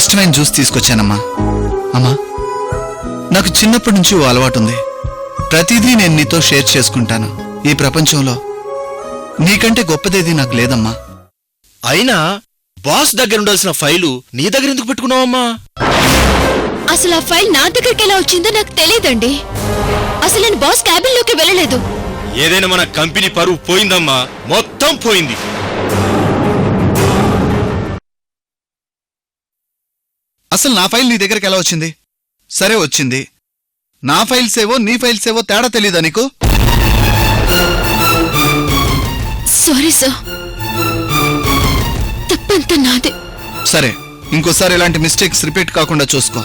ఇష్టమైన జ్యూస్ తీసుకొచ్చానమ్మా. అమ్మా, నాకు చిన్నప్పటి నుంచి ఓ అలవాటు ఉంది. ప్రతిదీ నేను నీతో షేర్ చేసుకుంటాను. ఈ ప్రపంచంలో నీకంటే గొప్పదేది నాకు లేదమ్మా. అయినా బాస్ దగ్గర ఉండాల్సిన ఫైలు నీ దగ్గర ఎందుకు పెట్టుకున్నావమ్మా? అసలు ఆ ఫైల్ నా దగ్గరికి ఎలా వచ్చిందో నాకు తెలియదండి. అసలు నేను బాస్ క్యాబిన్ లోకి వెళ్ళలేదు. ఏదైనా మన కంపెనీ పరువు పోయిందమ్మా, మొత్తం పోయింది. అసలు నా ఫైల్ నీ దగ్గరికి ఎలా వచ్చింది? సరే వచ్చింది. నా ఫైల్స్ ఏవో నీ ఫైల్స్ ఏవో తేడా తెలీదా నీకు? సారీ సార్, తప్పంతా నాదే. సరే, ఇంకోసారి ఇలాంటి మిస్టేక్స్ రిపీట్ కాకుండా చూసుకో.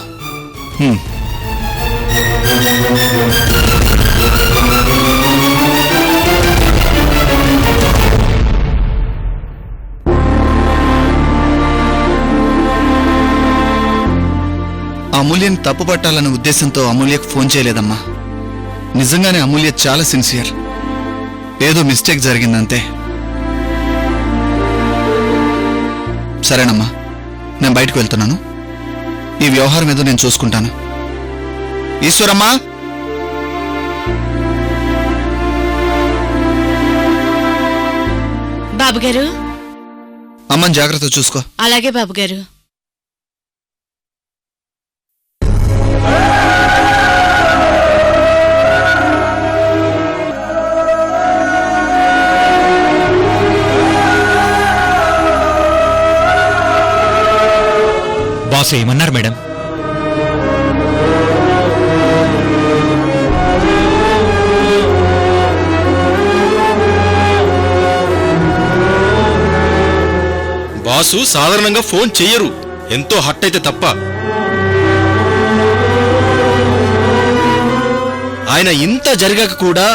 అమూల్యని తప్పు పట్టాలనే ఉద్దేశంతో అమూల్యకు ఫోన్ చేయలేదమ్మా. నిజంగానే అమూల్య చాలా సిన్సియర్. ఏదో మిస్టేక్ జరిగిందంతే. సరేనమ్మా, నేను బయటకు వెళ్తున్నాను. ఈ వ్యవహారం ఏదో నేను చూసుకుంటాను. ఈశ్వరమ్మా, బాబుగారు. అమ్మని జాగ్రత్త చూసుకో. అలాగే బాబుగారు. బాస్ ఏమన్నారు మేడం? బాసు సాధారణంగా ఫోన్ చెయ్యరు, ఎంతో హట్ అయితే తప్ప. ఆయన ఇంత జరిగాక కూడా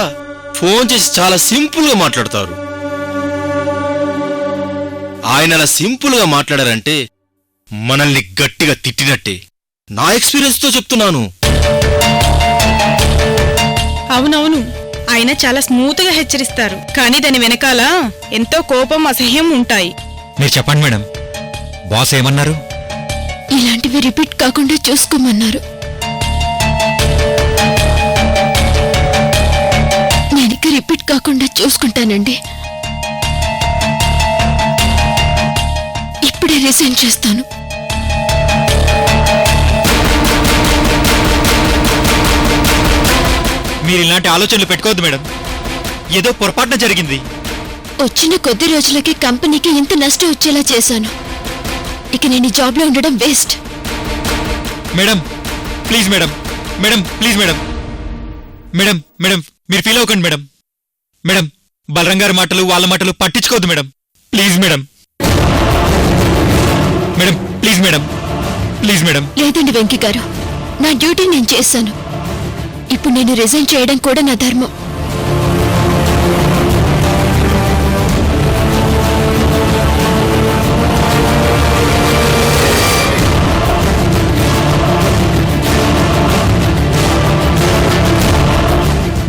ఫోన్ చేసి చాలా సింపుల్ గా మాట్లాడతారు. ఆయన అలా సింపుల్ గా మాట్లాడారంటే మనల్ని గట్టిగా తిట్టినట్టే. నా ఎక్స్పీరియన్స్ తో చెప్తున్నాను. అవునవును, ఆయన చాలా స్మూత్ గా హెచ్చరిస్తారు, కానీ దాని వెనకాల ఎంతో కోపం, అసహ్యం ఉంటాయి. మీరు చెప్పండి మేడం, బాస్ ఏమన్నారు? ఇలాంటివి రిపీట్ కాకుండా చూసుకోమన్నారు. నేను ఇక రిపీట్ కాకుండా చూసుకుంటానండి. ఇప్పుడే రిజైన్ చేస్తాను. మీరు ఇలాంటి ఆలోచనలు పెట్టుకోవద్దు మేడం. ఏదో పొరపాటున జరిగింది. వచ్చిన కొద్ది రోజులకి కంపెనీకి ఇంత నష్టం వచ్చేలా చేశాను. ఇక నేను ఈ జాబ్లో ఉండడం waste. Madam please madam, madam please madam, madam madam మీరు ఫీల్ అవ్వకండి మేడం. మేడం, బలరాం గారి మాటలు వాళ్ళ మాటలు పట్టించుకోవద్దు madam. Please madam, madam please madam, please madam. లేదండి వెంకీ గారు, నా డ్యూటీ నేను చేశాను. ఇప్పుడు నేను రిజైన్ చేయడం కూడా నా ధర్మం.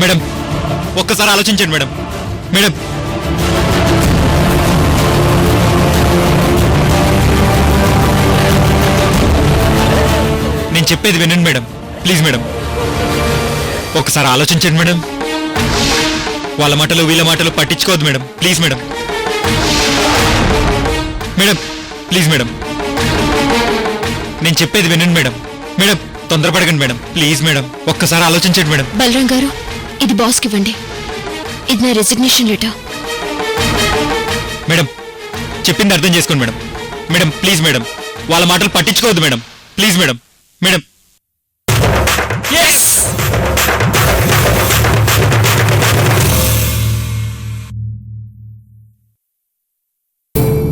మేడం ఒక్కసారి ఆలోచించండి మేడం. మేడం నేను చెప్పేది వినండి మేడం, ప్లీజ్ మేడం. ఒకసారి ఆలోచించండి మేడం. వాళ్ళ మాటలు వీళ్ళ మాటలు పట్టించుకోవద్దు madam, please madam. Madam please madam, నేను చెప్పేది వినండి మేడం. మేడం తొందరపడకండి మేడం, ప్లీజ్ మేడం. ఒక్కసారి ఆలోచించండి మేడం. బలరాం గారు, ఇది బాస్కి ఇవ్వండి. ఇది నా రెసిగ్నేషన్ లెటర్. మేడం చెప్పింది అర్థం చేసుకోండి మేడం. మేడం ప్లీజ్ మేడం, వాళ్ళ మాటలు పట్టించుకోవద్దు మేడం, ప్లీజ్ మేడం. మేడం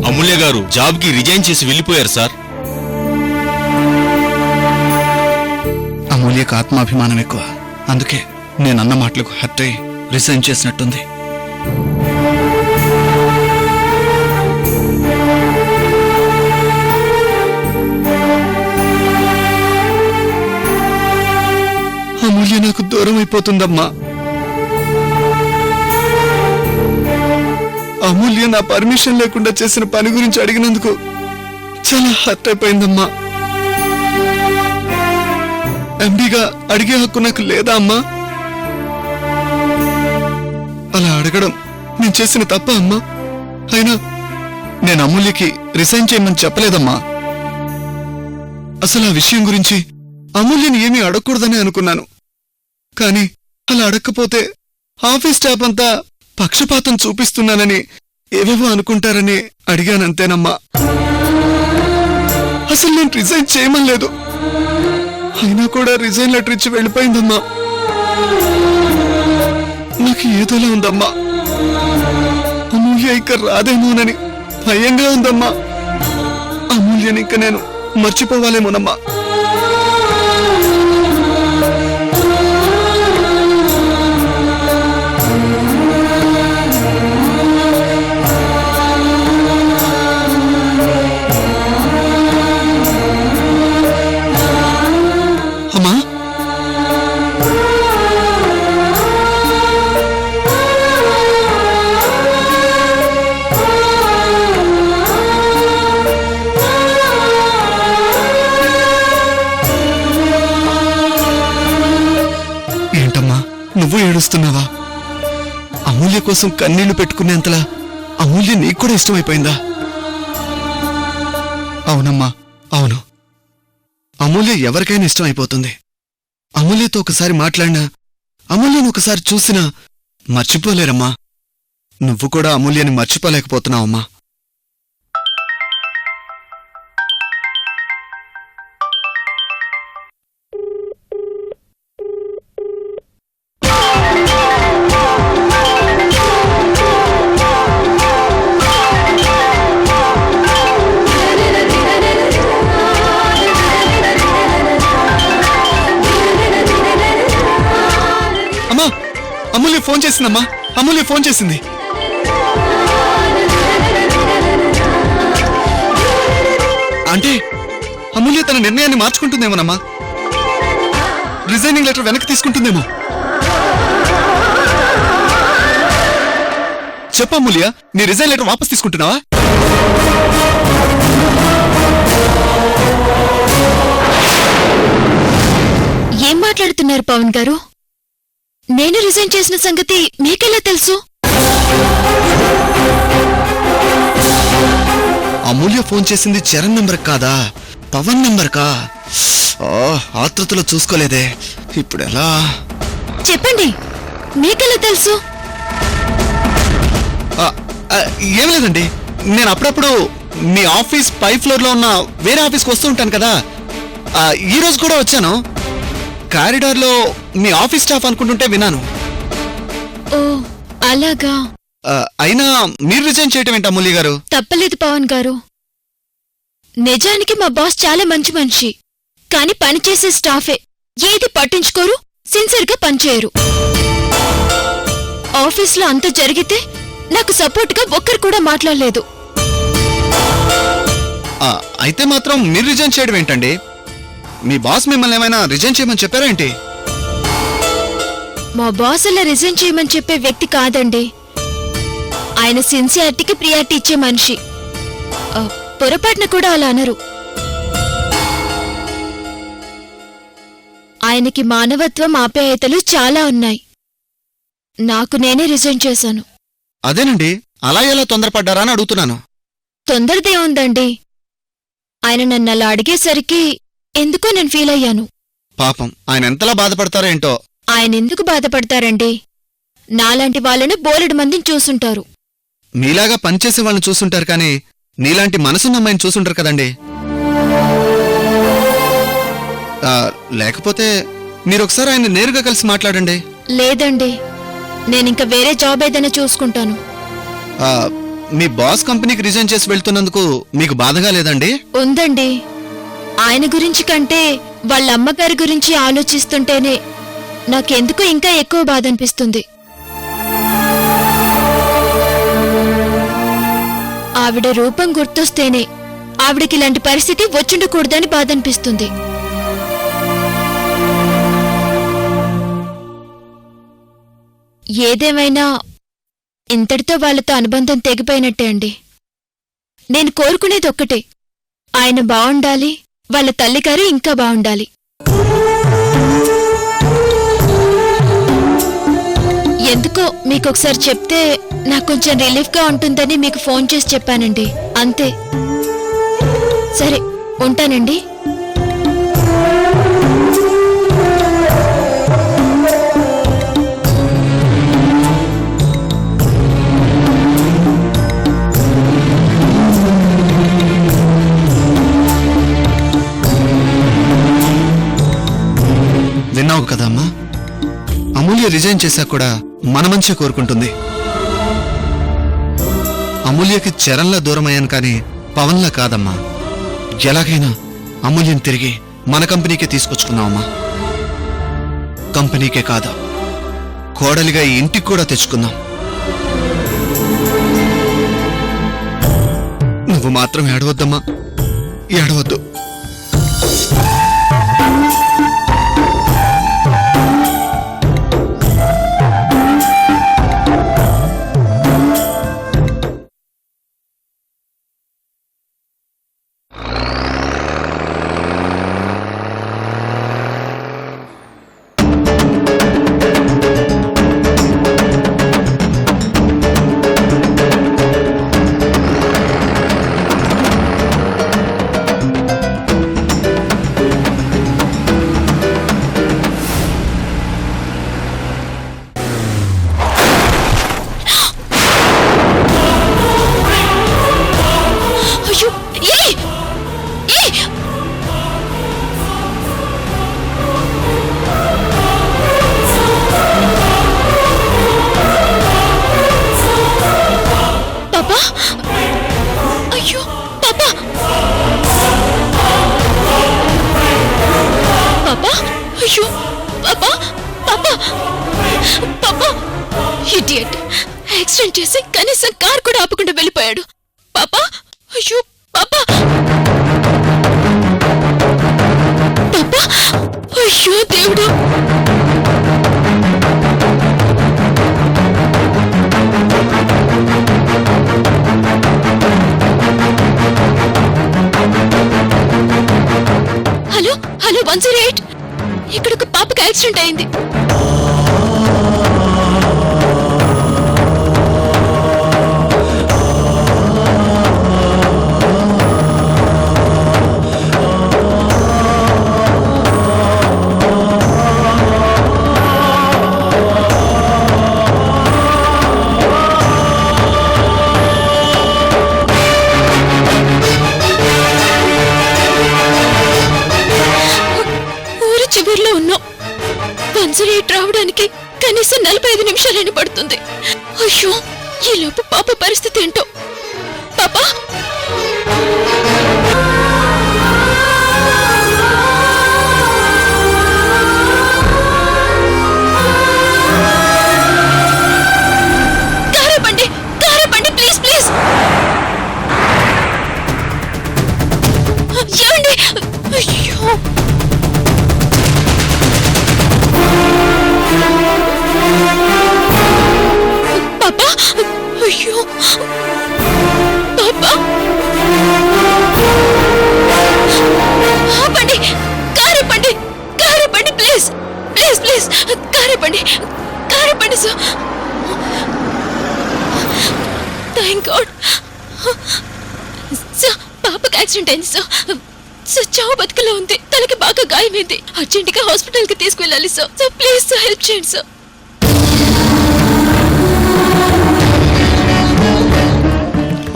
అమూల్య గారు జాబ్ కి రిజైన్ చేసి వెళ్ళిపోయారు సార్. అమూల్యకు ఆత్మాభిమానం ఎక్కువ. అందుకే నేనన్న మాటలకు హర్ట్ అయి రిజైన్ చేసినట్టుంది. అమూల్య నాకు దూరం అయిపోతుందమ్మా. అమూల్య నా పర్మిషన్ లేకుండా చేసిన పని గురించి అడిగినందుకు చాలా హర్ట్ అయిపోయిందమ్మా. ఎండీగా అడిగే హక్కు నాకు లేదా అమ్మా? అలా అడగడం నేను చేసిన తప్ప అమ్మా? అయినా నేను అమూల్యకి రిజైన్ చేయమని చెప్పలేదమ్మా. అసలు ఆ విషయం గురించి అమూల్యని ఏమీ అడగకూడదని అనుకున్నాను. కానీ అలా అడగకపోతే ఆఫీస్ స్టాఫ్ అంతా పక్షపాతం చూపిస్తున్నానని ఏవేవో అనుకుంటారని అడిగానంతేనమ్మా. అసలు నేను రిజైన్ చేయమనలేదు. అయినా కూడా రిజైన్ లెటర్ ఇచ్చి వెళ్ళిపోయిందమ్మా. నాకు ఏదోలా ఉందమ్మా. అమూల్య ఇక రాదేమోనని భయంగా ఉందమ్మా. అమూల్యని ఇంక నేను మర్చిపోవాలేమోనమ్మా. అమ్మా, ఏంటమ్మా నువ్వు ఏడుస్తున్నావా? అమూల్య కోసం కన్నీళ్లు పెట్టుకునేంతలా అమూల్య నీకు కూడా ఇష్టమైపోయిందా? అవునమ్మా, అవును. అమూల్య ఎవరికైనా ఇష్టం అయిపోతుంది. అమూల్యతో ఒకసారి మాట్లాడినా, అమూల్యను ఒకసారి చూసినా మర్చిపోలేరమ్మా. నువ్వు కూడా అమూల్యని మర్చిపోలేకపోతున్నావమ్మా. అమ్మా, అమూల్య ఫోన్ చేసిందమ్మా. అమూల్య ఫోన్ చేసింది. అంటే అమూల్య తన నిర్ణయాన్ని మార్చుకుంటుందేమోనమ్మా. రిజైనింగ్ లెటర్ వెనక్కి తీసుకుంటుందేమో. చెప్పు అమూల్య, నీ రిజైన్ లెటర్ వాపస్ తీసుకుంటున్నావా? ఏం మాట్లాడుతున్నారు పవన్ గారు? నేను రిజైన్ చేసిన సంగతి మీకెలా తెలుసు? అమూల్య ఫోన్ చేసింది చరణ్ నంబర్ కాదా, పవన్ నంబర్ కా? ఆతృతలో చూసుకోలేదే. ఇప్పుడు ఎలా? చెప్పండి, మీకెలా తెలుసు? ఏం లేదండి, నేను అప్పుడప్పుడు మీ ఆఫీస్ పై ఫ్లోర్ లో ఉన్న వేరే ఆఫీస్కి వస్తూ ఉంటాను కదా. ఈ రోజు కూడా వచ్చాను. కారిడార్ లో మీ ఆఫీస్ స్టాఫ్ అనుకుంటుంటే విన్నాను. ఓ అలాగా. అయినా మీరు రిజైన్ చేయటం ఏంటి అమూల్య గారు? తప్పలేదు పవన్ గారు. నిజానికి మా బాస్ చాలా మంచి మనిషి. కాని పనిచేసే స్టాఫే ఏది పట్టించుకోరు, సిన్సియర్గా పనిచేయరు. ఆఫీస్లో అంత జరిగితే నాకు సపోర్ట్గా ఒక్కరు కూడా మాట్లాడలేదు. అయితే మాత్రం మీరు రిజైన్ చేయడం ఏంటండి? మీ బాస్ మిమ్మల్ని ఏమైనా రిజైన్ చేయమని చెప్పారా ఏంటి? మా బాస్ అలా రిజైన్ చేయమని చెప్పే వ్యక్తి కాదండి. ఆయన సిన్సియారిటీకి ప్రియారిటీ ఇచ్చే మనిషి. పొరపాటున కూడా అలా అనరు. ఆయనకి మానవత్వం, ఆప్యాయతలు చాలా ఉన్నాయి. నాకు నేనే రిజైన్ చేశాను. అదేనండి, అలా ఎలా తొందరపడ్డారా అని అడుగుతున్నాను. తొందరదే ఉందండి. ఆయన నన్ను అలా అడిగేసరికి ఎందుకో నేను ఫీల్ అయ్యాను. పాపం ఆయన ఎంతలా బాధపడతారో ఏంటో. ఆయన ఎందుకు బాధపడతారండి? నాలాంటి వాళ్ళని బోలెడు మందిని చూసుంటారు. మీలాగా పనిచేసే వాళ్ళని చూసుంటారు, కానీ నీలాంటి మనసున్న అమ్మాయిని చూసుంటారు కదండి. లేకపోతే మీరొకసారి ఆయన నేరుగా కలిసి మాట్లాడండి. లేదండి, నేనింక వేరే జాబ్ ఏదైనా చూసుకుంటాను. మీ బాస్ కంపెనీకి రిజైన్ చేసి వెళ్తున్నందుకు మీకు బాధగా లేదండి? ఉందండి. ఆయన గురించి కంటే వాళ్ళ అమ్మగారి గురించి ఆలోచిస్తుంటేనే నాకెందుకు ఇంకా ఎక్కువ బాధ అనిపిస్తుంది. ఆవిడ రూపం గుర్తొస్తేనే ఆవిడకి ఇలాంటి పరిస్థితి వచ్చుండకూడదని బాధ అనిపిస్తుంది. ఏదేమైనా ఇంతటితో వాళ్లతో అనుబంధం తెగిపోయినట్టే అండి. నేను కోరుకునేది ఒక్కటే, ఆయన బావుండాలి, వాళ్ళ తల్లిగారు ఇంకా బావుండాలి. ఎందుకో మీకు ఒకసారి చెప్తే నాకు కొంచెం రిలీఫ్గా ఉంటుందని మీకు ఫోన్ చేసి చెప్పానండి, అంతే. సరే, ఉంటానండి. విన్నావు కదా అమ్మా, అమూల్య రిజైన్ చేశాక కూడా మన మంచి కోరుకుంటుంది. అమూల్యకి చరణ్లా దూరమయ్యాను కానీ పవన్లా కాదమ్మా. ఎలాగైనా అమూల్యని తిరిగి మన కంపెనీకే తీసుకొచ్చుకుందామమ్మా. కంపెనీకే కాదు, కోడలిగా ఈ ఇంటికి కూడా తెచ్చుకుందాం. నువ్వు మాత్రం ఏడవద్దమ్మా, ఏడవద్దు. యాక్సిడెంట్ చేసి కనీసం కార్ కూడా ఆపకుండా వెళ్ళిపోయాడు. పాపా, అయ్యో పాపా, పాపా, అయ్యో దేవుడు. హలో హలో 108, ఇక్కడ ఒక పాపకి యాక్సిడెంట్ అయింది. చివర్లో ఉన్నాం. 108 రావడానికి కనీసం 45 నిమిషాలైనా పడుతుంది. అయ్యో, ఈ లోపు పాప పరిస్థితి ఏంటో. పాపా, కారపండి, కారపండి, ప్లీజ్ ప్లీజ్. ఏమండి? అయ్యో, పాపా, అయ్యో పాపా, ఆపండి, కారపండి, కారపండి, ప్లీజ్ ప్లీజ్ ప్లీజ్, కారపండి, కారపండి సార్. Thank god sir. పాపకి యాక్సిడెంట్ అయింది సార్. సార్ చావు బతుకలో ఉంది, తలకి బాగా గాయమైంది. అర్జెంటుగా హాస్పిటల్కి తీసుకువెళ్ళాలి sir. Sir please sir, help చేయండి సార్.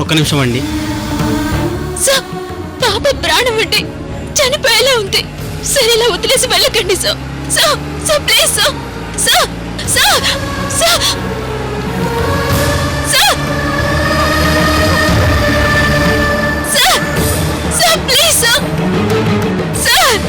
ఒక్క నిమిషం అండి. సార్, పాప ప్రాణం అండి, చనిపోయేలా ఉంది. సార్ ఇలా వదిలేసి వెళ్ళకండి sir. Sir sir please sir. Sir sir sir sir sir sir please sir. Sir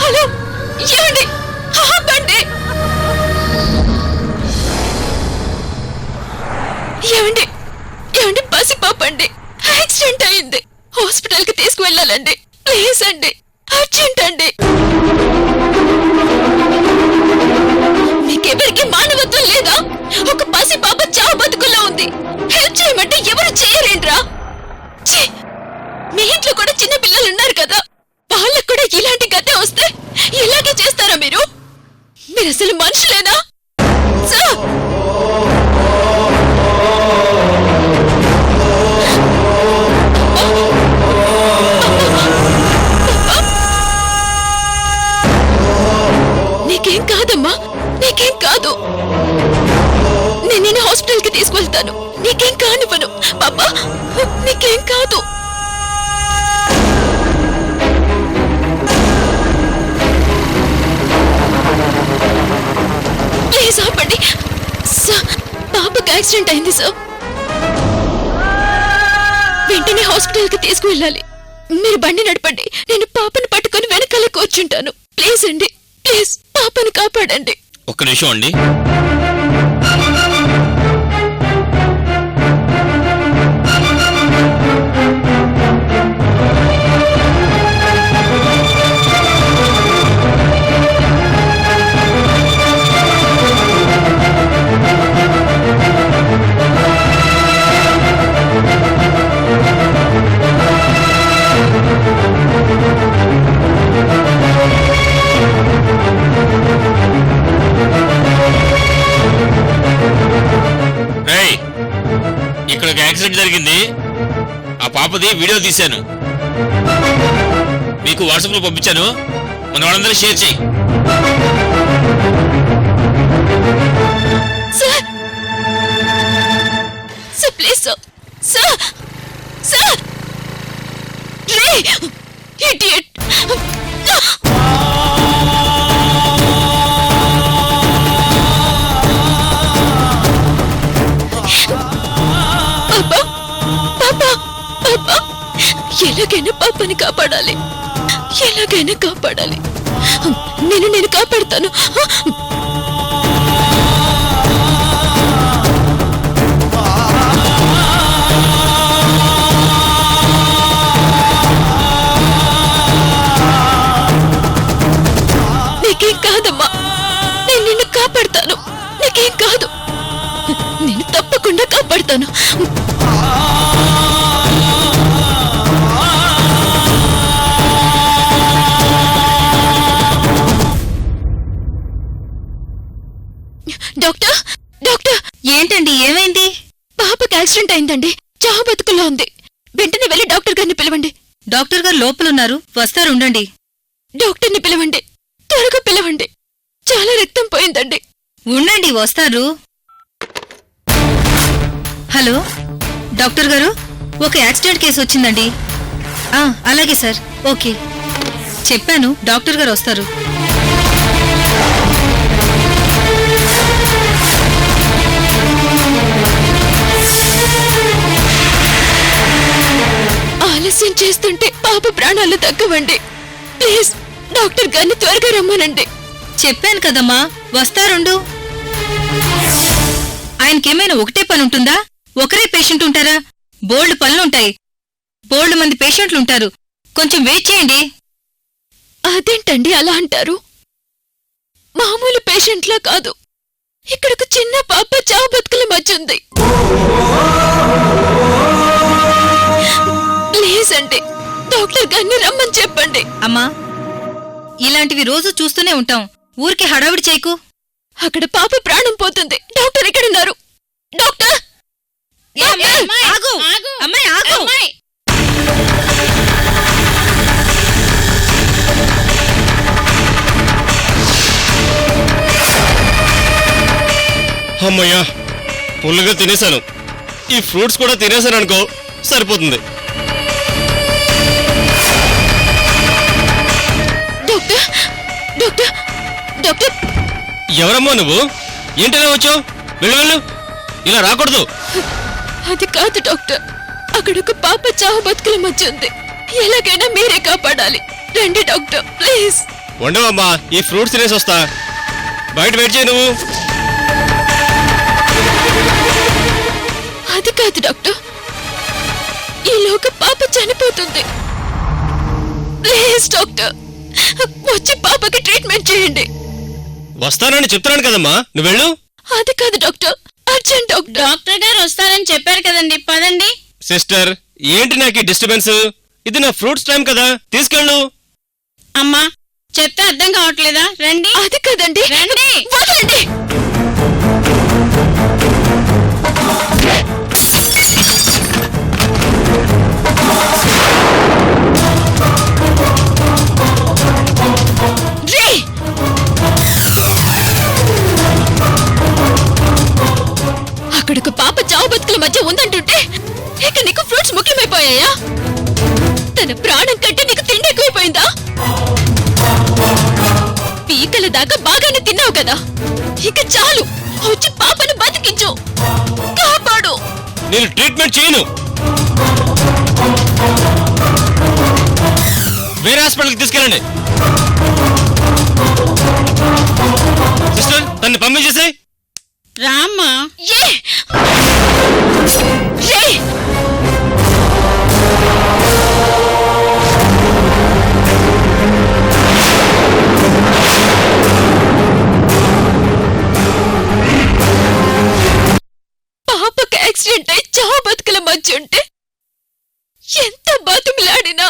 hello, ఏమండి? ఆపండి. ఏమండి? ఏమండి? పసి పాపండి, యాక్సిడెంట్ అయింది, హాస్పిటల్కి తీసుకువెళ్ళాలండి. ప్లీజ్ అండి, అర్జెంట్ అండి. మీకెవరికి మానవత్వం లేదా? ఒక పసి పాప చావు బతుకుల్లో ఉంది. హెల్ప్ చేయమంటే ఎవరు చేయలేంట్రా? ఛీ! మీ ఇంట్లో కూడా చిన్న పిల్లలు ఉన్నారు కదా, వాళ్ళకు కూడా ఇలాంటి గతే వస్తే ఇలాగే చేస్తారా మీరు? మీరు అసలు మనుషులేనా సార్? నీకేం కాదమ్మా, నీకేం కాదు. నేను హాస్పిటల్ కి తీసుకువెళ్తాను. నీకేం కానివ్వను పాపా, నీకేం కాదు. ప్లీజ్ ఆపండి సార్, పాపకు యాక్సిడెంట్ అయింది సార్. వెంటనే హాస్పిటల్ కి తీసుకువెళ్ళాలి. మీరు బండి నడపండి, నేను పాపను పట్టుకొని వెనకాల కూర్చుంటాను. ప్లీజ్ అండి, ప్లీజ్ పాపను కాపాడండి. ఒక్క నిమిషం అండి. ఇక్కడ ఒక యాక్సిడెంట్ జరిగింది. ఆ పాపది వీడియో తీశాను, మీకు వాట్సాప్ లో పంపించాను. మన వాళ్ళందరూ షేర్ చేయి. Sir sir please sir, sir sir ray idiot. ఎలాగైనా పాపని కాపాడాలి, ఎలాగైనా కాపాడాలి. నేను కాపాడుతాను. నీకేం కాదమ్మా, నేను నిన్ను కాపాడుతాను. నీకేం కాదు, నేను తప్పకుండా కాపాడుతాను. Doctor, doctor. ఏంటండి, ఏమైంది? పాపకి యాక్సిడెంట్ అయిందండి, చావు బతుకుల్లో ఉంది. వెంటనే వెళ్ళి డాక్టర్ గారిని పిలవండి. డాక్టర్ గారు లోపలున్నారు, వస్తారు, ఉండండి. డాక్టర్ని పిలవండి, త్వరగా పిలవండి. చాలా రక్తం పోయిందండి. ఉండండి, వస్తారు. హలో డాక్టర్ గారు, ఒక యాక్సిడెంట్ కేసు వచ్చిందండి. అలాగే సార్, ఓకే. చెప్పాను, డాక్టర్ గారు వస్తారు. ఆలస్యం చేస్తుంటే పాప ప్రాణాలు తగ్గవండి. ప్లీజ్ డాక్టర్ గారిని త్వరగా రమ్మనండి. చెప్పాను కదమ్మా, వస్తారుండు. ఆయనకేమైనా ఒకటే పని ఉంటుందా? ఒకరే పేషెంట్ ఉంటారా? బోల్డ్ పనులుంటాయి, బోల్డ్ మంది పేషెంట్లుంటారు. కొంచెం వెయిట్ చేయండి. అదేంటండి అలా అంటారు? మామూలు పేషెంట్లా కాదు, ఇక్కడొక చిన్న పాప చావు బతుకుల మధ్య ఉంది. ప్లీజ్ అండి, డాక్టర్ గారిని రమ్మని చెప్పండి. అమ్మా, ఇలాంటివి రోజు చూస్తూనే ఉంటాం, ఊరికి హడావిడి చేయకు. అక్కడ పాప ప్రాణం పోతుంది. డాక్టర్ ఎక్కడున్నారు? డాక్టర్! అమ్మాయి ఆగు. అమ్మయ్యా, పుల్లుగా తినేశాను. ఈ ఫ్రూట్స్ కూడా తినేశాను అనుకో, సరిపోతుంది. Doctor, doctor, doctor. ఎవరమ్మా నువ్వు? ఏంటనే వచ్చావు? వెళ్ళు వెళ్ళు, ఇలా రాకూడదు. అది కాదు డాక్టర్, అక్కడొక పాప చావు బతుకుల మధ్య ఉంది. ఎలాగైనా మీరే కాపాడాలి. రండి డాక్టర్, ప్లీజ్. ఉండవమ్మా, ఈ ఫ్రూట్స్ తినేసి వస్తా. బయట వెయిట్ చేయి నువ్వు. అది కాదు డాక్టర్, ఈలోగా పాప చనిపోతుంది. ప్లీజ్ డాక్టర్, వచ్చి పాపకి ట్రీట్మెంట్ చేయండి. వస్తానని చెప్తున్నాను కదమ్మా, నువ్వు వెళ్ళు. అది కాదు డాక్టర్, అర్జెంట్ డాక్టర్. డాక్టర్ గారు వస్తారని చెప్పారు కదండి, పదండి. సిస్టర్, ఏంటి నాకు డిస్టర్బెన్స్? ఇది నా ఫ్రూట్స్ టైం కదా, తీసుకెళ్ళు. అమ్మా, చెప్తే అర్థం కావట్లేదా? రండి. అది కాదండి, రండి. వదలండి. రే, అక్కడొక పాప చావు బతుకుల మధ్య ఉందంటుంటే ఇక నీకు ఫ్రూట్స్ ముఖ్యమైపోయాయా? తన ప్రాణం కంటే నీకు తిండి ఎక్కువైపోయిందా? పీకల దాకా బాగానే తిన్నావు కదా, ఇక చాలు. వచ్చి పాపను బతికించు, కాపాడు. నేను ట్రీట్మెంట్ చేయను. వేరే హాస్పిటల్కి తీసుకెళ్ళండి. సిస్టర్, తన్ని పంపించేసాయి. రామ్మా. ఏ రే, పాపకు యాక్సిడెంట్ అయి చావు బతుకుల మధ్య ఉంటే ఎంత బతుకులాడినా